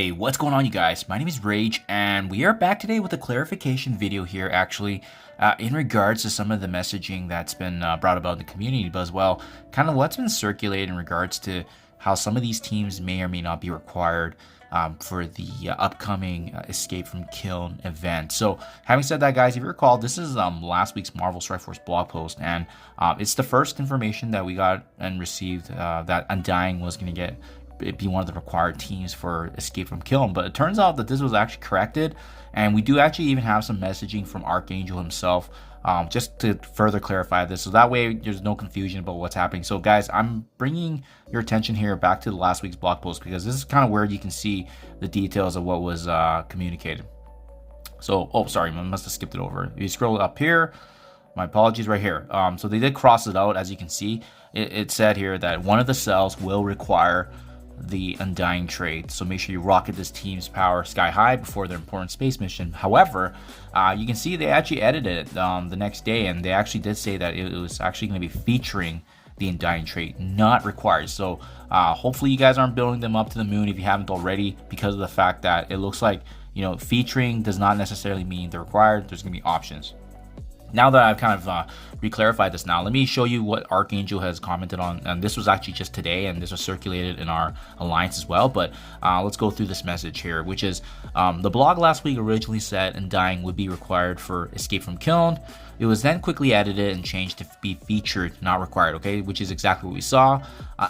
Hey, what's going on, you guys? My name is Rage, and we are back today with a clarification video here, actually, in regards to some of the messaging that's been brought about in the community, but as well, kind of what's been circulated in regards to how some of these teams may or may not be required for the upcoming Escape from Kiln event. So, having said that, guys, if you recall, this is last week's Marvel Strike Force blog post, and it's the first information that we got and received that Undying was going to be one of the required teams for Escape from Kiln, but it turns out that this was actually corrected, and we do actually even have some messaging from Archangel himself just to further clarify this, so that way there's no confusion about what's happening. So guys, I'm bringing your attention here back to the last week's blog post, because this is kind of where you can see the details of what was communicated. So, oh sorry, I must have skipped it over. If you scroll up here, my apologies, right here. So they did cross it out. As you can see, it said here that one of the cells will require the Undying trait, so make sure you rocket this team's power sky high before their important space mission. However, you can see they actually edited it the next day, and they actually did say that it was actually going to be featuring the Undying trait, not required. So hopefully you guys aren't building them up to the moon if you haven't already, because of the fact that it looks like, you know, featuring does not necessarily mean they're required. There's going to be options. Now that I've kind of reclarified this, now let me show you what Archangel has commented on, and this was actually just today, and this was circulated in our alliance as well. But let's go through this message here, which is the blog last week originally said Undying would be required for Escape from Kiln. It was then quickly edited and changed to be featured, not required, okay, which is exactly what we saw.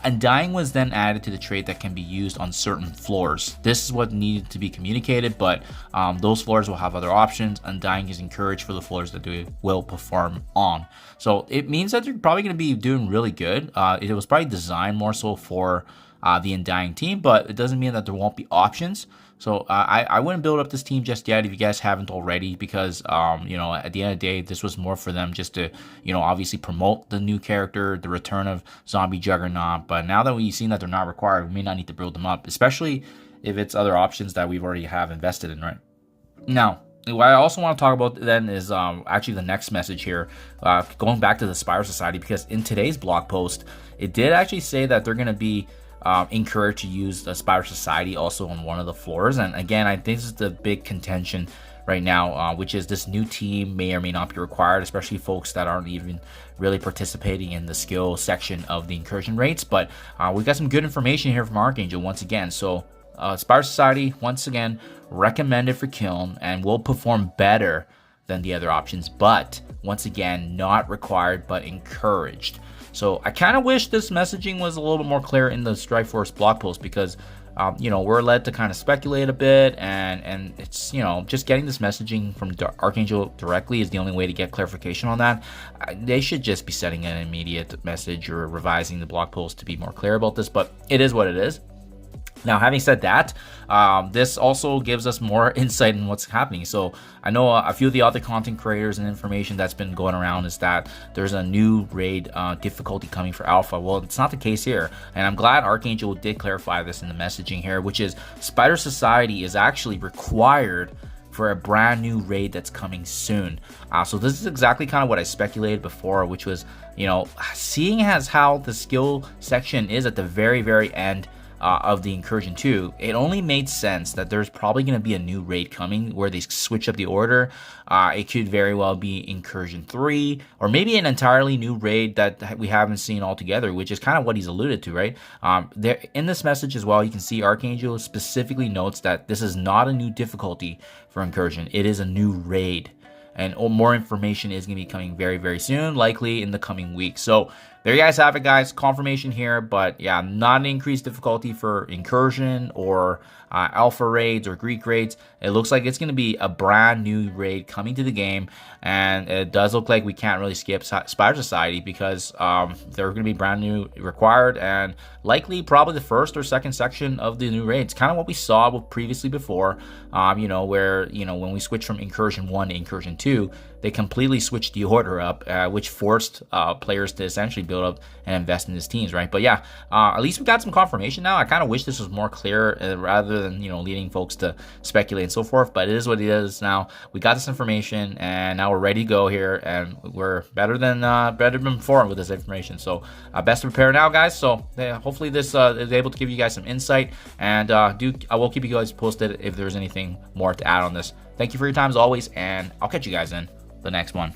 Undying was then added to the trait that can be used on certain floors. This is what needed to be communicated, but those floors will have other options. Undying is encouraged for the floors that they will perform on. So it means that they're probably going to be doing really good. It was probably designed more so for the Undying team, but it doesn't mean that there won't be options. So I wouldn't build up this team just yet if you guys haven't already, because you know, at the end of the day, this was more for them just to, you know, obviously promote the new character, the return of Zombie Juggernaut. But now that we've seen that they're not required, we may not need to build them up, especially if it's other options that we've already have invested in, right? Now, what I also want to talk about then is actually the next message here, going back to the Spire Society, because in today's blog post, it did actually say that they're going to be encouraged to use the Spire Society also on one of the floors. And again, I think this is the big contention right now, which is this new team may or may not be required, especially folks that aren't even really participating in the skill section of the incursion rates. But we got some good information here from Archangel once again. So Spire Society, once again, recommended for Kiln and will perform better than the other options, but once again, not required but encouraged. So I kind of wish this messaging was a little bit more clear in the Strike Force blog post, because you know, we're led to kind of speculate a bit, and it's, you know, just getting this messaging from Archangel directly is the only way to get clarification on that. They should just be sending an immediate message or revising the blog post to be more clear about this, but it is what it is. Now, having said that, this also gives us more insight in what's happening. So I know a few of the other content creators and information that's been going around is that there's a new raid difficulty coming for Alpha. Well, it's not the case here, and I'm glad Archangel did clarify this in the messaging here, which is Spider Society is actually required for a brand new raid that's coming soon. So this is exactly kind of what I speculated before, which was, you know, seeing as how the skill section is at the very end of the Incursion 2, it only made sense that there's probably going to be a new raid coming where they switch up the order. It could very well be Incursion 3, or maybe an entirely new raid that we haven't seen altogether, which is kind of what he's alluded to, right? There in this message as well, you can see Archangel specifically notes that this is not a new difficulty for Incursion. It is a new raid, and more information is going to be coming very soon, likely in the coming weeks. So there you guys have it, guys. Confirmation here, but yeah, not an increased difficulty for Incursion or Alpha raids or Greek raids. It looks like it's going to be a brand new raid coming to the game, and it does look like we can't really skip Spire Society, because they're going to be brand new required, and likely probably the first or second section of the new raids. Kind of what we saw previously before, you know, where, you know, when we switched from Incursion 1 to Incursion 2, they completely switched the order up, which forced players to essentially build up and invest in his teams, right? But yeah, at least we got some confirmation now. I kind of wish this was more clear rather than, leading folks to speculate and so forth, but it is what it is now. We got this information and now we're ready to go here, and we're better than before with this information. So best to prepare now, guys. So hopefully this is able to give you guys some insight, and I will keep you guys posted if there's anything more to add on this. Thank you for your time as always, and I'll catch you guys in the next one.